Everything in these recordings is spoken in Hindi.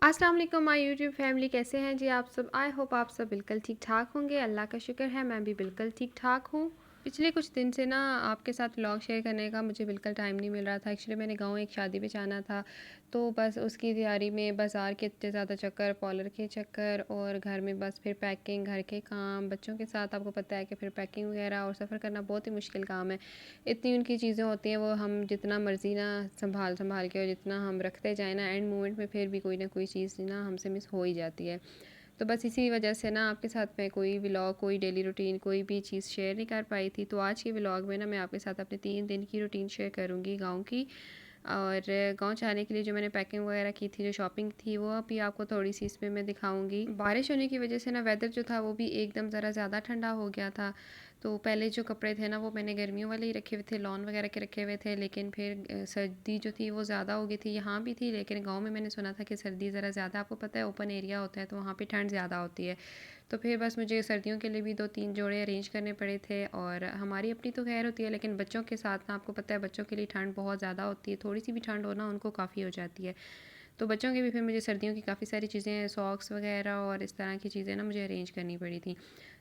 अस्सलाम वालेकुम माय यूट्यूब फैमिली, कैसे हैं जी आप सब। आई होप आप सब बिल्कुल ठीक ठाक होंगे। अल्लाह का शुक्र है मैं भी बिल्कुल ठीक ठाक हूँ। पिछले कुछ दिन से ना आपके साथ व्लॉग शेयर करने का मुझे बिल्कुल टाइम नहीं मिल रहा था। एक्चुअली मैंने गांव एक शादी पे जाना था, तो बस उसकी तैयारी में बाज़ार के इतने ज़्यादा चक्कर, पार्लर के चक्कर और घर में बस फिर पैकिंग, घर के काम, बच्चों के साथ आपको पता है कि फिर पैकिंग वगैरह और सफ़र करना बहुत ही मुश्किल काम है। इतनी उनकी चीज़ें होती हैं, वो हम जितना मर्ज़ी ना संभाल संभाल के और जितना हम रखते जाए ना, एंड मोमेंट में फिर भी कोई ना कोई चीज़ ना हमसे मिस हो ही जाती है। तो बस इसी वजह से ना आपके साथ मैं कोई व्लॉग, कोई डेली रूटीन, कोई भी चीज़ शेयर नहीं कर पाई थी। तो आज के व्लॉग में ना मैं आपके साथ अपने 3 दिन की रूटीन शेयर करूँगी गाँव की। और गाँव जाने के लिए जो मैंने पैकिंग वगैरह की थी, जो शॉपिंग थी, वो अभी आपको थोड़ी-सी इसमें मैं दिखाऊँगी। बारिश होने की वजह से ना वेदर जो था वो भी एकदम ज़रा ज़्यादा ठंडा हो गया था। तो पहले जो कपड़े थे ना वो मैंने गर्मियों वाले ही रखे हुए थे, लॉन वगैरह के रखे हुए थे, लेकिन फिर सर्दी जो थी वो ज़्यादा हो गई थी। यहाँ भी थी, लेकिन गाँव में मैंने सुना था कि सर्दी ज़रा ज़्यादा, आपको पता है ओपन एरिया होता है तो वहाँ पे ठंड ज़्यादा होती है। तो फिर बस मुझे सर्दियों के लिए भी 2-3 जोड़े अरेंज करने पड़े थे। और हमारी अपनी तो खैर होती है, लेकिन बच्चों के साथ ना आपको पता है बच्चों के लिए ठंड बहुत ज़्यादा होती है, थोड़ी सी भी ठंड हो ना उनको काफ़ी हो जाती है। तो बच्चों के भी फिर मुझे सर्दियों की काफ़ी सारी चीज़ें, सॉक्स वगैरह और इस तरह की चीज़ें ना मुझे अरेंज करनी पड़ी थी।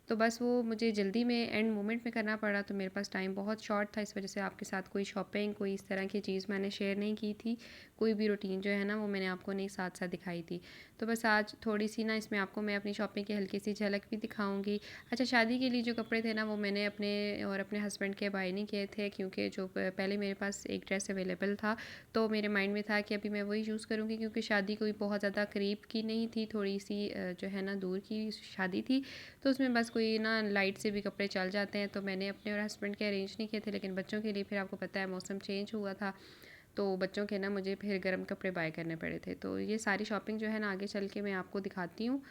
तो बस वो मुझे जल्दी में एंड मोमेंट में करना पड़ा, तो मेरे पास टाइम बहुत शॉर्ट था, इस वजह से आपके साथ कोई शॉपिंग, कोई इस तरह की चीज़ मैंने शेयर नहीं की थी। कोई भी रूटीन जो है ना वो मैंने आपको नहीं साथ साथ दिखाई थी। तो बस आज थोड़ी सी ना इसमें आपको मैं अपनी शॉपिंग की हल्की सी झलक भी दिखाऊंगी। अच्छा, शादी के लिए जो कपड़े थे ना वो मैंने अपने और अपने हस्बैंड के बाय नहीं किए थे, क्योंकि जो पहले मेरे पास एक ड्रेस अवेलेबल था, तो मेरे माइंड में था कि अभी मैं वही यूज़ करूँगी, क्योंकि शादी कोई बहुत ज़्यादा करीब की नहीं थी, थोड़ी सी जो है ना दूर की शादी थी। तो उसमें बस कोई ना लाइट से भी कपड़े चल जाते हैं, तो मैंने अपने और हस्बैंड के अरेंज नहीं किए थे। लेकिन बच्चों के लिए फिर आपको पता है मौसम चेंज हुआ था, तो बच्चों के ना मुझे फिर गर्म कपड़े बाय करने पड़े थे। तो ये सारी शॉपिंग जो है ना आगे चल के मैं आपको दिखाती हूँ।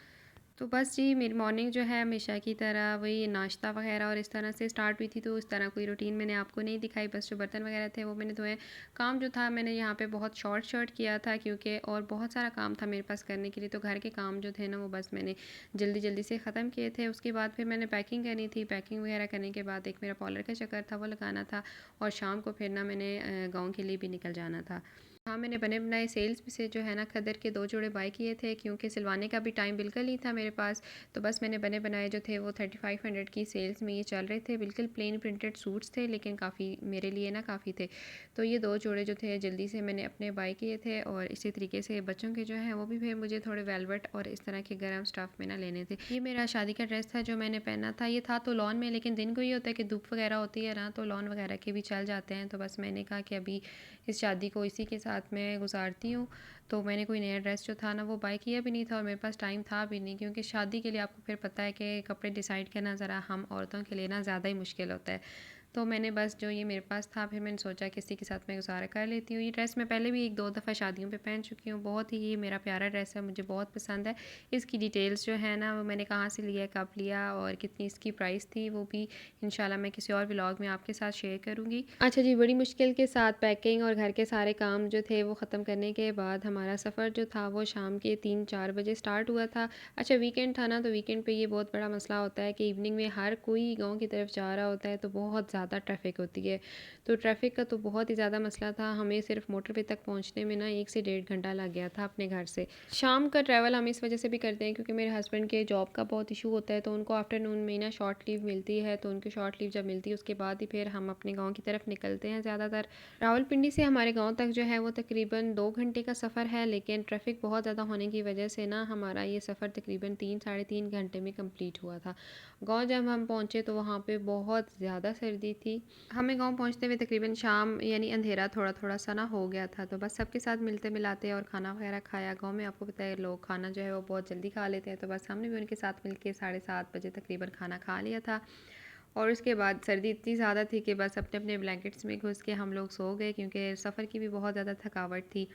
तो बस जी, मेरी मॉर्निंग जो है हमेशा की तरह वही नाश्ता वगैरह और इस तरह से स्टार्ट हुई थी। तो इस तरह कोई रूटीन मैंने आपको नहीं दिखाई, बस जो बर्तन वगैरह थे वो मैंने धोए। काम जो था मैंने यहाँ पे बहुत शॉर्ट किया था, क्योंकि और बहुत सारा काम था मेरे पास करने के लिए। तो घर के काम जो थे ना वो बस मैंने जल्दी जल्दी से ख़त्म किए थे। उसके बाद फिर मैंने पैकिंग करनी थी। पैकिंग वगैरह करने के बाद एक मेरा पार्लर का चक्कर था, वो लगाना था। और शाम को फिर ना मैंने गाँव के लिए भी निकल जाना था। हाँ, मैंने बने बनाए सेल्स में से जो है ना खदर के 2 जोड़े बाय किए थे, क्योंकि सिलवाने का भी टाइम बिल्कुल नहीं था मेरे पास। तो बस मैंने बने बनाए जो थे वो 3500 की सेल्स में ये चल रहे थे। बिल्कुल प्लेन प्रिंटेड सूट्स थे, लेकिन काफ़ी मेरे लिए ना काफ़ी थे। तो ये 2 जोड़े जो थे जल्दी से मैंने अपने बाय किए थे। और इसी तरीके से बच्चों के जो हैं वो भी फिर मुझे थोड़े वेलवेट और इस तरह के गर्म स्टफ़ में ना लेने थे। ये मेरा शादी का ड्रेस था जो मैंने पहना था, ये था तो लॉन में, लेकिन दिन को ये होता है कि धूप वगैरह होती है ना, तो लॉन वगैरह के भी चल जाते हैं। तो बस मैंने कहा कि अभी इस शादी को इसी के साथ मैं गुजारती हूँ। तो मैंने कोई नया ड्रेस जो था ना वो बाय किया भी नहीं था, और मेरे पास टाइम था भी नहीं, क्योंकि शादी के लिए आपको फिर पता है कि कपड़े डिसाइड करना ज़रा हम औरतों के लिए ना ज़्यादा ही मुश्किल होता है। तो मैंने बस जो ये मेरे पास था, फिर मैंने सोचा कि इसी के साथ मैं गुजारा कर लेती हूँ। ये ड्रेस मैं पहले भी 1-2 दफ़ा शादियों पे पहन चुकी हूँ। बहुत ही ये मेरा प्यारा ड्रेस है, मुझे बहुत पसंद है। इसकी डिटेल्स जो है ना वो मैंने कहाँ से लिया, कब लिया और कितनी इसकी प्राइस थी, वो भी इंशाल्लाह मैं किसी और व्लॉग में आपके साथ शेयर करूँगी। अच्छा जी, बड़ी मुश्किल के साथ पैकिंग और घर के सारे काम जो थे वो ख़त्म करने के बाद हमारा सफ़र जो था वो शाम के 3-4 बजे स्टार्ट हुआ था। अच्छा, वीकेंड था ना, तो वीकेंड पे ये बहुत बड़ा मसला होता है कि इवनिंग में हर कोई गाँव की तरफ जा रहा होता है, तो बहुत ज़्यादा ट्रैफिक होती है। तो ट्रैफिक का तो बहुत ही ज़्यादा मसला था। हमें सिर्फ मोटरवे तक पहुँचने में ना 1 से डेढ़ घंटा लग गया था अपने घर से। शाम का ट्रैवल हम इस वजह से भी करते हैं क्योंकि मेरे हस्बैंड के जॉब का बहुत इशू होता है, तो उनको आफ्टरनून में ना शॉर्ट लीव मिलती है। तो उनकी शॉर्ट लीव जब मिलती है उसके बाद ही फिर हम अपने गाँव की तरफ निकलते हैं ज़्यादातर। रावलपिंडी से हमारे गाँव तक जो है वो तकरीबन 2 घंटे का सफ़र है, लेकिन ट्रैफिक बहुत ज़्यादा होने की वजह से ना हमारा ये सफ़र तकरीबन 3 साढ़े 3 घंटे में कंप्लीट हुआ था। गाँव जब हम पहुँचे तो वहाँ पे बहुत ज़्यादा सर्दी थी। हमें गाँव पहुँचते हुए तकरीबन शाम यानी अंधेरा थोड़ा-थोड़ा सा ना हो गया था। तो बस सबके साथ मिलते-मिलाते और खाना वगैरह खाया। गाँव में आपको पता है लोग खाना जो है वो बहुत जल्दी खा लेते हैं, तो बस हमने भी उनके साथ मिलके साढ़े 7 बजे तकरीबन खाना खा लिया था। और उसके बाद सर्दी इतनी ज़्यादा थी कि बस अपने-अपने ब्लैंकेट्स में घुस के हम लोग सो गए, क्योंकि सफ़र की भी बहुत ज़्यादा थकावट थी।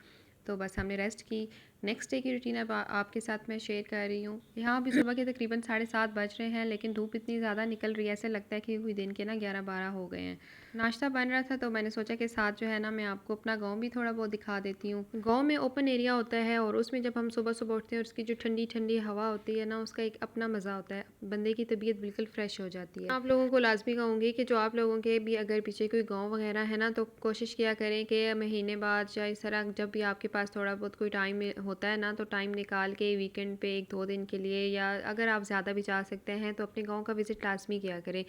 तो बस हमने रेस्ट की। नेक्स्ट डे की रूटीन अब आपके साथ मैं शेयर कर रही हूँ। यहाँ भी सुबह के तकरीबन 7:30 बज रहे हैं, लेकिन धूप इतनी ज़्यादा निकल रही है, ऐसा लगता है कि कोई दिन के ना 11-12 हो गए हैं। नाश्ता बन रहा था, तो मैंने सोचा कि साथ जो है ना मैं आपको अपना गाँव भी थोड़ा बहुत दिखा देती हूँ। गाँव में ओपन एरिया होता है, और उसमें जब हम सुबह-सुबह उठते हैं और उसकी जो ठंडी-ठंडी हवा होती है ना, उसका एक अपना मज़ा होता है। बंदे की तबीयत बिल्कुल फ्रेश हो जाती है। आप लोगों को लाज़मी कहूँगी कि जो आप लोगों के भी अगर पीछे कोई गाँव वगैरह है ना, तो कोशिश किया करें कि महीने बाद या इस तरह जब भी आपके पास थोड़ा बहुत कोई टाइम होता है ना तो टाइम निकाल के वीकेंड पे 1-2 दिन के लिए, या अगर आप ज़्यादा भी जा सकते हैं तो अपने गाँव का विज़िट लाज़मी किया करें।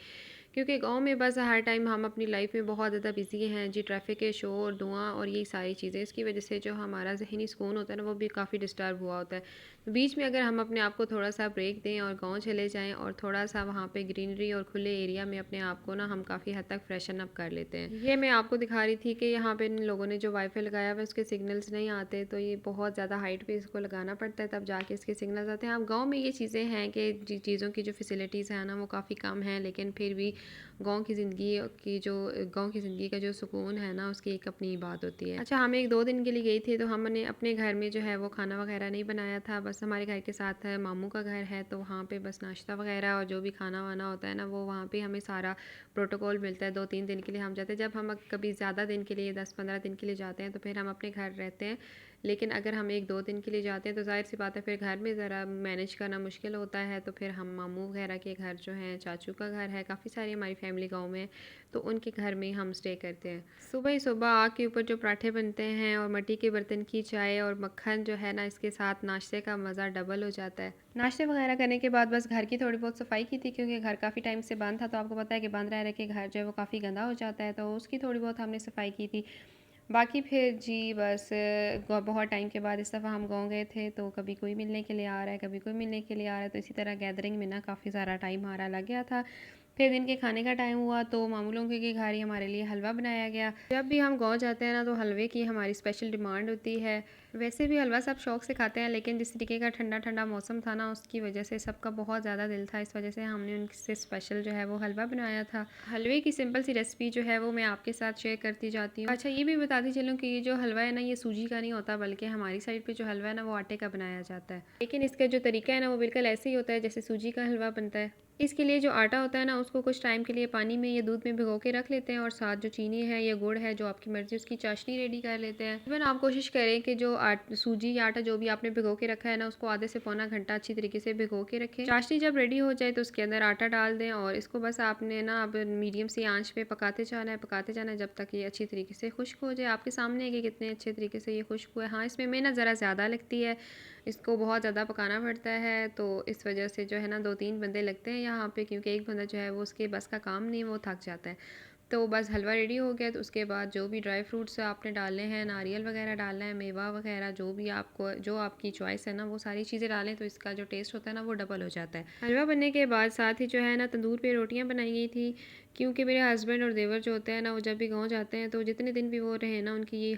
क्योंकि गाँव में बस हर टाइम हम अपनी लाइफ में बहुत ज़्यादा बिज़ी हैं जी, ट्रैफ़िक के शोर, धुआँ और यही सारी चीज़ें, इसकी वजह से जो हमारा ज़हनी सुकून होता है ना वो भी काफ़ी डिस्टर्ब हुआ होता है। तो बीच में अगर हम अपने आप को थोड़ा-सा ब्रेक दें और गाँव चले जाएँ और थोड़ा-सा वहाँ पे ग्रीनरी और खुले एरिया में अपने आप को ना हम काफ़ी हद तक फ्रेशन अप कर लेते हैं। ये मैं आपको दिखा रही थी कि यहाँ पे इन लोगों ने जो वाईफ़ाई लगाया हुआ है उसके सिग्नल्स नहीं आते, तो ये बहुत ज़्यादा हाइट पे इसको लगाना पड़ता है तब जाके इसके सिग्नल्स आते हैं। अब गाँव में ये चीज़ें हैं कि चीज़ों की जो फैसिलिटीज़ हैं ना वो काफ़ी कम हैं, लेकिन फिर भी गाँव की ज़िंदगी का जो सुकून है ना उसकी एक अपनी ही बात होती है। अच्छा, हम 1-2 दिन के लिए गई थी तो हमने अपने घर में जो है वो खाना वगैरह नहीं बनाया था, बस हमारे घर के साथ है मामू का घर है, तो वहाँ पे बस नाश्ता वगैरह और जो भी खाना-वाना होता है ना वो वहाँ पे हमें सारा प्रोटोकॉल मिलता है। 2-3 दिन के लिए हम जाते हैं। जब हम कभी ज़्यादा दिन के लिए 10-15 दिन के लिए जाते हैं तो फिर हम अपने घर रहते हैं। लेकिन अगर हम 1-2 दिन के लिए जाते हैं तो ज़ाहिर-सी बात है फिर घर में ज़रा मैनेज करना मुश्किल होता है, तो फिर हम मामू वगैरह के घर जो हैं, चाचू का घर है, काफ़ी सारी हमारी फैमिली गाँव में है, तो उनके घर में हम स्टे करते हैं। सुबह ही सुबह आग के ऊपर जो पराठे बनते हैं और मिट्टी के बर्तन की चाय और मक्खन जो है ना इसके साथ नाश्ते का मज़ा डबल हो जाता है। नाश्ते वगैरह करने के बाद बस घर की थोड़ी बहुत सफाई की थी, क्योंकि घर काफ़ी टाइम से बंद था, तो आपको पता है कि बंद रह के घर जो है वो काफ़ी गंदा हो जाता है, तो उसकी थोड़ी बहुत हमने सफाई की थी। बाकी फिर जी बस बहुत टाइम के बाद इस दफ़ा हम गाँव गए थे, तो कभी कोई मिलने के लिए आ रहा है, कभी कोई मिलने के लिए आ रहा है, तो इसी तरह गैदरिंग में ना काफ़ी सारा टाइम हमारा लग गया था। फिर दिन के खाने का टाइम हुआ तो मामू लोगों के घर ही हमारे लिए हलवा बनाया गया। जब भी हम गाँव जाते हैं ना तो हलवे की हमारी स्पेशल डिमांड होती है। वैसे भी हलवा सब शौक से खाते हैं, लेकिन जिस तरीके का ठंडा-ठंडा मौसम था ना उसकी वजह से सबका बहुत ज़्यादा दिल था, इस वजह से हमने उनसे स्पेशल जो है वो हलवा बनाया था। हलवे की सिंपल सी रेसिपी जो है वो मैं आपके साथ शेयर करती जाती हूँ। अच्छा, ये भी बताती चलूँ कि ये जो हलवा है ना ये सूजी का नहीं होता, बल्कि हमारी साइड पे जो हलवा है ना वो आटे का बनाया जाता है। लेकिन इसका जो तरीका है ना वो बिल्कुल ऐसे ही होता है जैसे सूजी का हलवा बनता है। इसके लिए जो आटा होता है ना उसको कुछ टाइम के लिए पानी में या दूध में भिगो के रख लेते हैं, और साथ जो चीनी है या गुड़ है जो आपकी मर्ज़ी उसकी चाशनी रेडी कर लेते हैं। इवन आप कोशिश करें कि जो सूजी या आटा जो भी आपने भिगो के रखा है ना उसको आधे से पौना घंटा अच्छी तरीके से भिगो के रखें। चाशनी जब रेडी हो जाए तो उसके अंदर आटा डाल दें और इसको बस आपने ना अब मीडियम सी आंच पे पकाते जाना है जब तक ये अच्छी तरीके से खुश्क हो जाए। आपके सामने है कि कितने अच्छे तरीके से ये खुश्क हुआ है। हाँ, इसमें मेहनत ज़रा ज़्यादा लगती है, इसको बहुत ज़्यादा पकाना पड़ता है, तो इस वजह से जो है ना 2-3 बंदे लगते हैं यहाँ पे, क्योंकि एक बंदा जो है वो उसके बस का काम नहीं, वो थक जाता है। तो बस हलवा रेडी हो गया, तो उसके बाद जो भी ड्राई फ्रूट्स आपने डालने हैं, नारियल वगैरह डालना है, मेवा वगैरह जो आपकी चॉइस है ना वो सारी चीज़ें डालें, तो इसका जो टेस्ट होता है ना वो डबल हो जाता है। हलवा बनने के बाद साथ ही जो है ना तंदूर पे रोटियां बनाई गई थी, क्योंकि मेरे हस्बैंड और देवर जो होते हैं ना वो जब भी गाँव जाते हैं तो जितने दिन भी वो रहे ना उनकी ये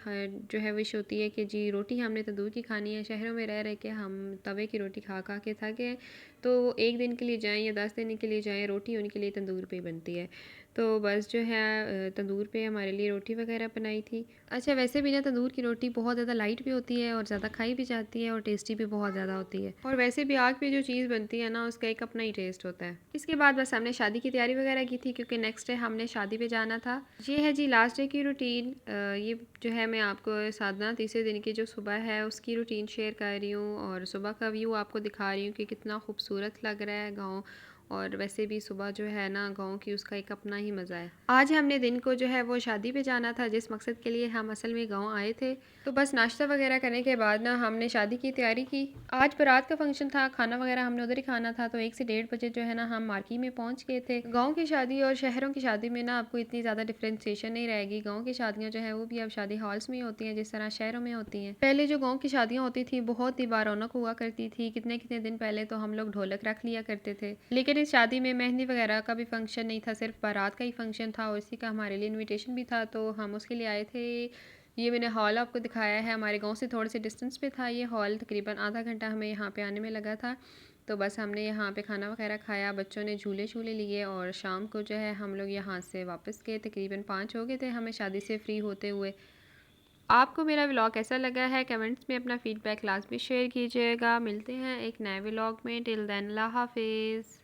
जो है विश होती है कि जी रोटी हमने तंदूर की खानी है। शहरों में रह के हम तवे की रोटी खा खा के थके हैं, तो 1 दिन के लिए जाएँ या 10 दिन के लिए जाएँ, रोटी उनके लिए तंदूर पे बनती है। तो बस जो है तंदूर पे हमारे लिए रोटी वगैरह बनाई थी। अच्छा, वैसे भी ना तंदूर की रोटी बहुत ज़्यादा लाइट भी होती है और ज़्यादा खाई भी जाती है और टेस्टी भी बहुत ज़्यादा होती है, और वैसे भी आग पे जो चीज़ बनती है ना उसका एक अपना ही टेस्ट होता है। इसके बाद बस हमने शादी की तैयारी वगैरह की थी, क्योंकि नेक्स्ट डे हमने शादी पे जाना था। ये है जी लास्ट डे की रूटीन। ये जो है मैं आपको साधना तीसरे दिन की जो सुबह है उसकी रूटीन शेयर कर रही हूँ, और सुबह का व्यू आपको दिखा रही हूँ कि कितना खूबसूरत लग रहा है गाँव। और वैसे भी सुबह जो है ना गाँव की उसका एक अपना ही मज़ा है। आज हमने दिन को जो है वो शादी पे जाना था, जिस मकसद के लिए हम असल में गाँव आए थे। तो बस नाश्ता वगैरह करने के बाद ना हमने शादी की तैयारी की। आज बारात का फंक्शन था, खाना वगैरह हमने उधर ही खाना था, तो 1 से 1:30 बजे जो है ना हम मार्केट में पहुँच गए थे। गाँव की शादी और शहरों की शादी में ना आपको इतनी ज़्यादा डिफरेंशिएशन नहीं रहेगी। गाँव की शादियाँ जो है वो भी अब शादी हॉल्स में ही होती हैं, जिस तरह शहरों में होती हैं। पहले जो गाँव की शादियाँ होती थी बहुत ही बारौनक हुआ करती थी। कितने-कितने दिन पहले तो हम लोग ढोलक रख लिया करते थे। लेकिन इस शादी में मेहंदी वगैरह का भी फंक्शन नहीं था, सिर्फ बारात का ही फंक्शन था, और इसी का हमारे लिए इनविटेशन भी था, तो हम उसके लिए आए थे। ये मैंने हॉल आपको दिखाया है, हमारे गांव से थोड़े से डिस्टेंस पे था ये हॉल, तकरीबन आधा घंटा हमें यहाँ पे आने में लगा था। तो बस हमने यहाँ पे खाना वगैरह खाया, बच्चों ने झूले शूले लिए, और शाम को जो है हम लोग यहाँ से वापस गए। तकरीबन 5 हो गए थे हमें शादी से फ्री होते हुए। आपको मेरा व्लॉग कैसा लगा है कमेंट्स में अपना फीडबैक लाजमी शेयर कीजिएगा। मिलते हैं एक नए व्लॉग में। टिल देन अल्लाह हाफिज़।